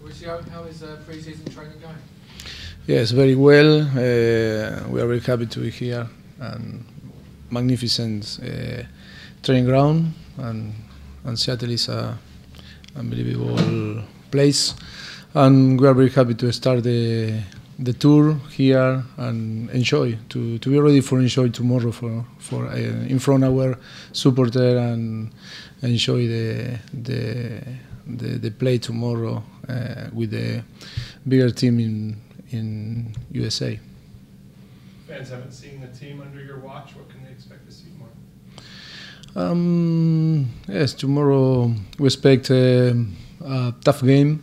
Mauricio, how is pre-season training going? Yes, very well. We are very happy to be here, and magnificent training ground, and Seattle is a unbelievable place, and we are very happy to start the tour here and enjoy to be ready for enjoy tomorrow for in front of our supporter and enjoy the play tomorrow with the bigger team in USA. Fans haven't seen the team under your watch. What can they expect to see more? Yes, tomorrow we expect a tough game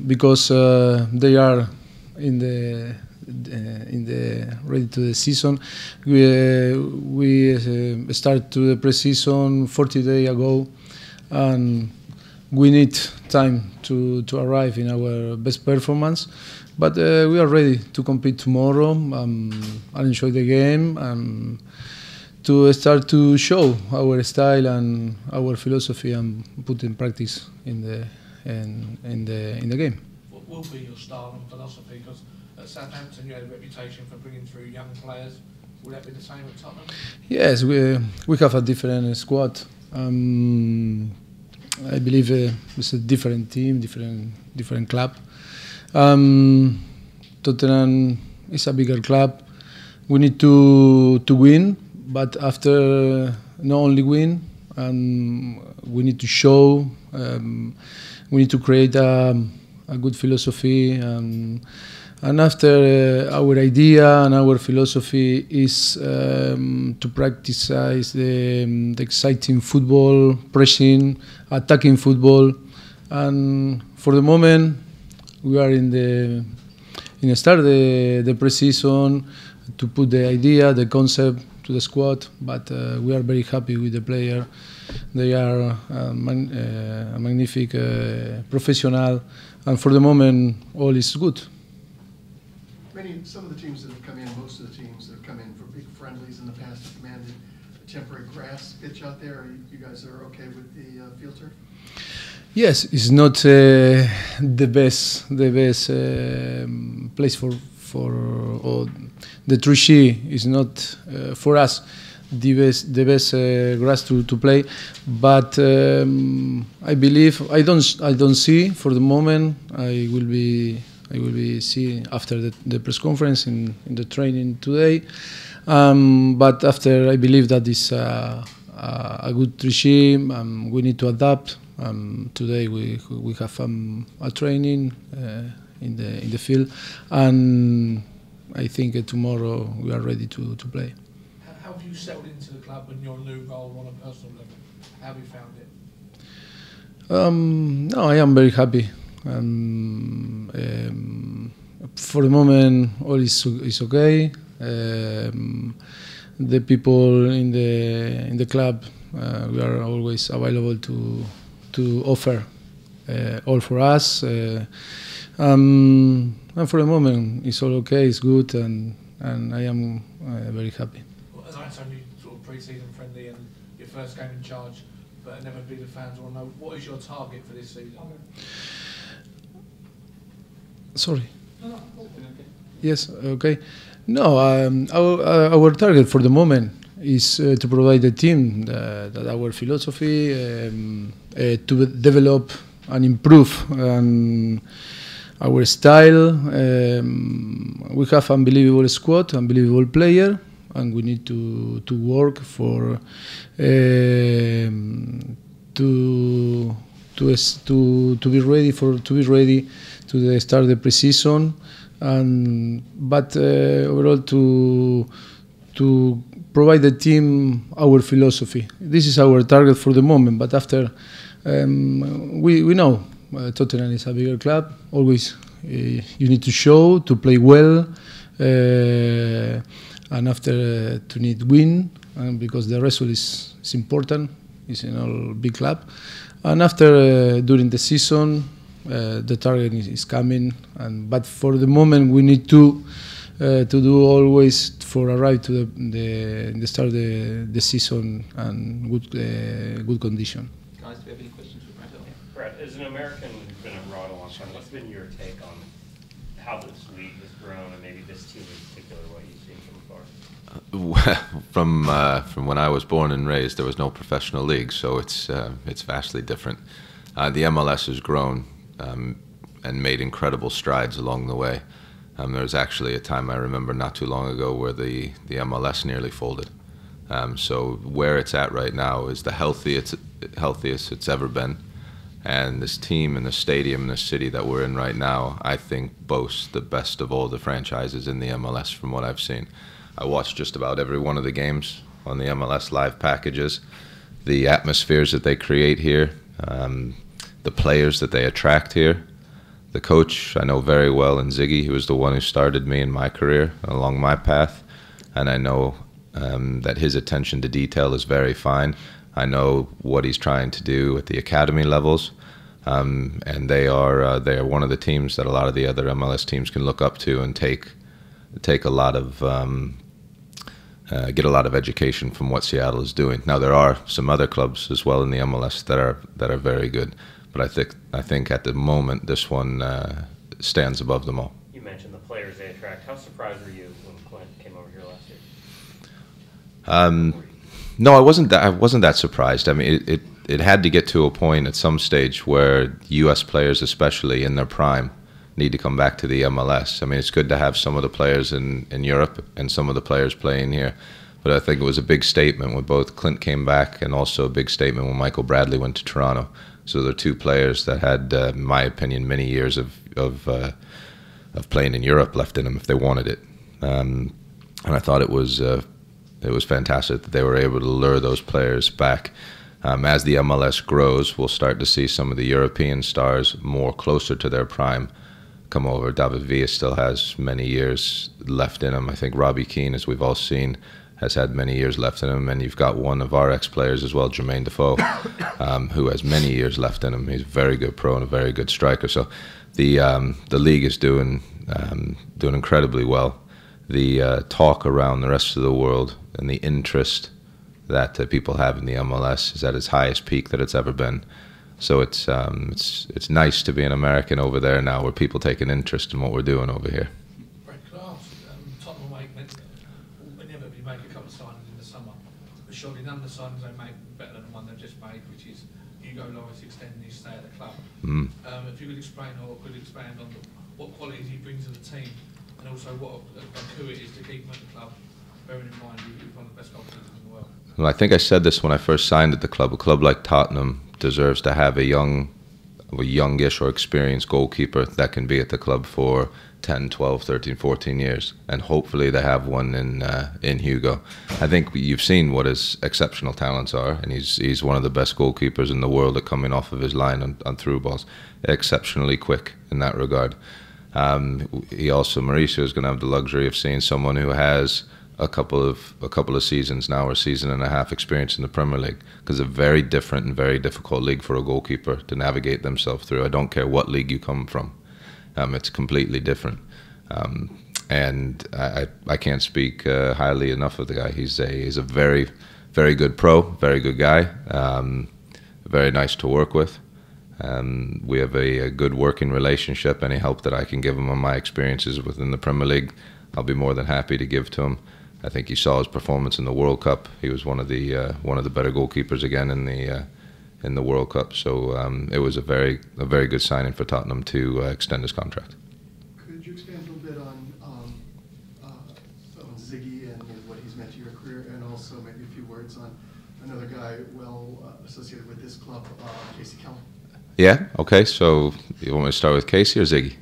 because they are in the ready to the season. We started to the preseason 40 days ago, and we need time to arrive in our best performance. But we are ready to compete tomorrow and enjoy the game and to start to show our style and our philosophy and put in practice in the game. What will be your style and philosophy? Because at Southampton you had a reputation for bringing through young players. Will that be the same at Tottenham? Yes, we have a different squad. I believe it's a different team, different club. Tottenham is a bigger club. We need to win, but after not only win, we need to show. We need to create a good philosophy, and after our idea and our philosophy is to practice the exciting football, pressing, attacking football, and for the moment we are in the start the pre-season to put the idea, the concept to the squad, but we are very happy with the player. They are a magnific professional, and for the moment all is good. Some of the teams that have come in, most of the teams that have come in for big friendlies in the past have commanded a temporary grass pitch out there. You guys are okay with the field turf? Yes, it's not the best place for or the 3G is not for us the best grass to play, but I believe I don't see for the moment. I will be see after the press conference in the training today, but after I believe that is a good 3G. We need to adapt. Today we have a training in the field, and I think tomorrow we are ready to play. How have you settled into the club and your new role on a personal level? How have you found it? No, I am very happy. For the moment, all is okay. The people in the club, we are always available to offer all for us. And for the moment, it's all okay. It's good, and I am very happy. Well, as I said, you sort of pre-season friendly and your first game in charge, but inevitably the fans will know, what is your target for this season? Sorry. Yes. Okay. No. Our target for the moment is to provide a team that our philosophy to develop and improve our style. We have unbelievable squad, unbelievable player, and we need to work for to be ready to start the pre-season, but overall to provide the team our philosophy. This is our target for the moment, but after we know Tottenham is a bigger club. Always you need to show, to play well, and after to need win, because the result is important. It's in all big club, and after during the season the target is coming. But for the moment we need to do always for arrive to the start of the season and good condition. Guys, do we have any questions for Brad? Brad, as an American who's been Ronald on front. What's been your take on how this league has grown, and maybe this team in particular, what you've seen from afar? From when I was born and raised, there was no professional league, so it's vastly different. The MLS has grown and made incredible strides along the way. There was actually a time I remember not too long ago where the MLS nearly folded. So where it's at right now is the healthiest it's ever been. And this team and the stadium and the city that we're in right now, I think, boasts the best of all the franchises in the MLS from what I've seen. I watched just about every one of the games on the MLS live packages. The atmospheres that they create here, the players that they attract here. The coach I know very well, and Ziggy, who was the one who started me in my career along my path. And I know that his attention to detail is very fine. I know what he's trying to do at the academy levels, and they are one of the teams that a lot of the other MLS teams can look up to and take a lot of get a lot of education from what Seattle is doing. Now there are some other clubs as well in the MLS that are very good, but I think at the moment this one stands above them all. You mentioned the players they attract. How surprised were you when Clint came over here last year? No, I wasn't that surprised. I mean, it had to get to a point at some stage where U.S. players, especially in their prime, need to come back to the MLS. I mean, it's good to have some of the players in Europe and some of the players playing here, but I think it was a big statement when both Clint came back and also a big statement when Michael Bradley went to Toronto. So they're two players that had, in my opinion, many years of playing in Europe left in them if they wanted it, and I thought it was fantastic that they were able to lure those players back. As the MLS grows, we'll start to see some of the European stars more closer to their prime come over. David Villa still has many years left in him. I think Robbie Keane, as we've all seen, has had many years left in him. And you've got one of our ex-players as well, Jermaine Defoe, who has many years left in him. He's a very good pro and a very good striker. So the league is doing incredibly well. The talk around the rest of the world and the interest that people have in the MLS is at its highest peak that it's ever been. So it's nice to be an American over there now, where people take an interest in what we're doing over here. Brad, could I ask, Tottenham whenever you make a couple of signings in the summer, but surely none of the signings they make better than the one they've just made, which is Hugo Lloris extending his stay at the club. If you could explain or could expand on what qualities he brings to the team, and also what a coup it is to keep him at the club, bearing in mind he's one of the best goalkeepers in the world. Well, I think I said this when I first signed at the club. A club like Tottenham deserves to have a youngish or experienced goalkeeper that can be at the club for 10, 12, 13, 14 years. And hopefully they have one in Hugo. I think you've seen what his exceptional talents are, and he's one of the best goalkeepers in the world at coming off of his line on through balls. Exceptionally quick in that regard. Mauricio is going to have the luxury of seeing someone who has a couple of seasons now, or season and a half experience in the Premier League, because it's a very different and very difficult league for a goalkeeper to navigate themselves through. I don't care what league you come from, it's completely different. And I can't speak highly enough of the guy. He's a very, very good pro, very good guy, very nice to work with. We have a good working relationship. Any help that I can give him on my experiences within the Premier League, I'll be more than happy to give to him. I think you saw his performance in the World Cup. He was one of the better goalkeepers again in the World Cup. So it was a very good signing for Tottenham to extend his contract. Could you expand a little bit on Ziggy and what he's meant to your career, and also maybe a few words on another guy well associated with this club, Casey Kellum? Yeah. Okay. So you want me to start with Casey or Ziggy?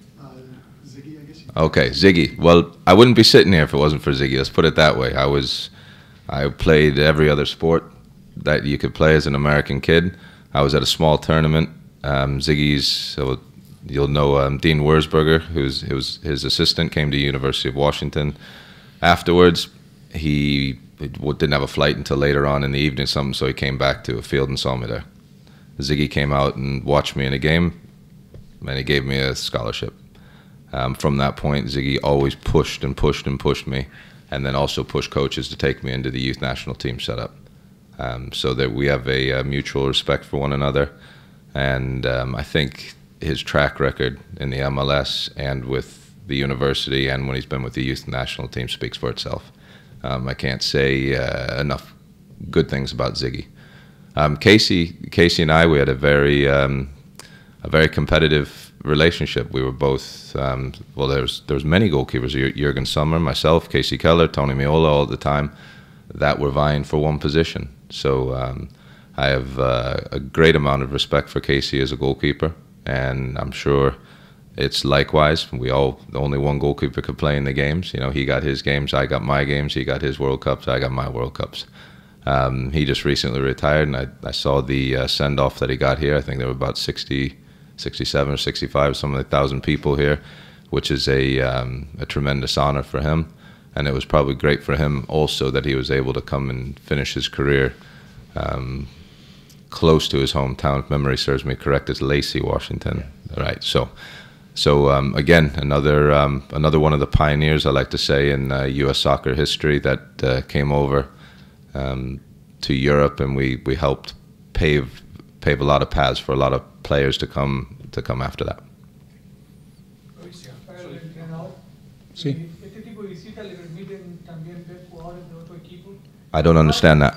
Ziggy, I guess. Okay, Ziggy. Well, I wouldn't be sitting here if it wasn't for Ziggy. Let's put it that way. I played every other sport that you could play as an American kid. I was at a small tournament. Ziggy's, so you'll know Dean Wurzberger, his assistant, came to University of Washington. Afterwards, he didn't have a flight until later on in the evening, so he came back to a field and saw me there. Ziggy came out and watched me in a game, and he gave me a scholarship. From that point, Ziggy always pushed and pushed and pushed me, and then also pushed coaches to take me into the youth national team setup. So that we have a mutual respect for one another, and I think his track record in the MLS and with the university and when he's been with the youth national team speaks for itself. I can't say enough good things about Ziggy. Casey and I, we had a very competitive relationship. We were both well. There was many goalkeepers: Jürgen Sommer, myself, Casey Keller, Tony Meola, all the time, that were vying for one position. So I have a great amount of respect for Casey as a goalkeeper, and I'm sure it's likewise. Only one goalkeeper could play in the games. You know, he got his games, I got my games. He got his World Cups, I got my World Cups. He just recently retired, and I saw the send-off that he got here. I think there were about 67 or 65, some of the 1,000 people here, which is a tremendous honor for him. And it was probably great for him also that he was able to come and finish his career close to his hometown. If memory serves me correct, it's Lacey, Washington. Yeah. Right. So again, another one of the pioneers, I like to say, in U.S. soccer history that came over to Europe, and we helped pave a lot of paths for a lot of players to come after that. Sí. I don't understand that.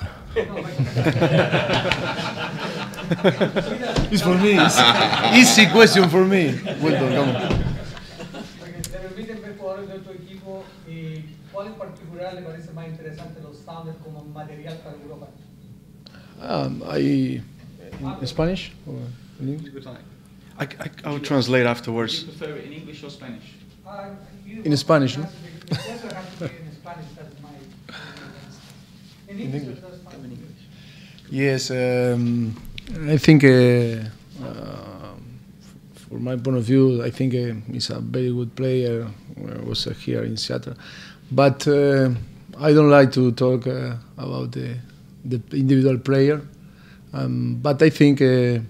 It's for me. It's easy question for me. Well done, ¿Cuál en particular le parece más interesante los Sounders como material para Europa? In Spanish or in English? I will translate afterwards. Do you prefer it in English or Spanish? In Spanish, no? In Spanish, that's my in English. Yes, I think from my point of view, I think he's a very good player. Was here in Seattle, but I don't like to talk about the individual player. But I think they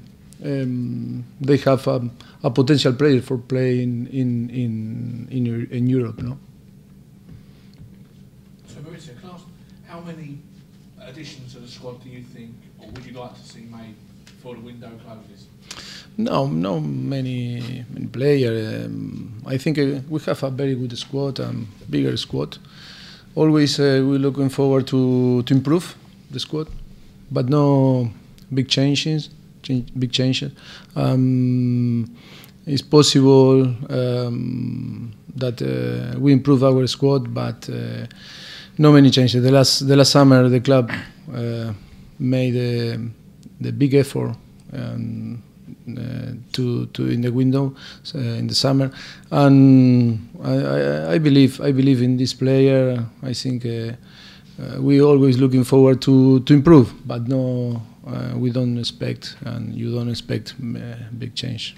have a potential player for playing in Europe, no? So Mauricio, can I ask, how many additions to the squad do you think, or would you like to see made before the window closes? No many players. I think we have a very good squad and bigger squad. Always we're looking forward to improve the squad, but no big changes. It's possible that we improve our squad, but no many changes. The last summer the club made the big effort to in the window in the summer, and I believe in this player. I think we always looking forward to improve, but no, we don't expect, and you don't expect big change.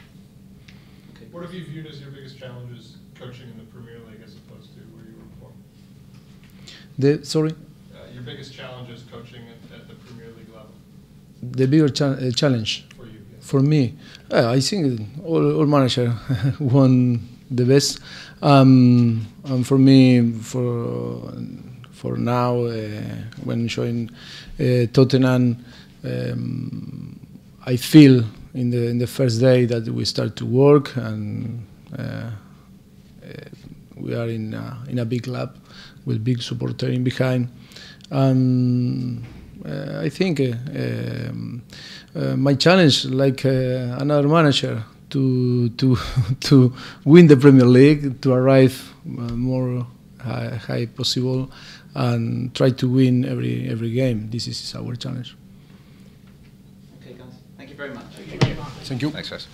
Okay. What have you viewed as your biggest challenges coaching in the Premier League as opposed to where you were before? Sorry? Your biggest challenges coaching at the Premier League level? The bigger challenge? For you, yes. For me, I think all managers want the best. And for me, for now, when showing Tottenham, I feel in the first day that we start to work, and we are in a big club with big supporter in behind. I think my challenge, like another manager, to win the Premier League, to arrive more high possible, and try to win every game. This is our challenge. Okay, guys. Thank you very much. Thank you. Thanks, guys.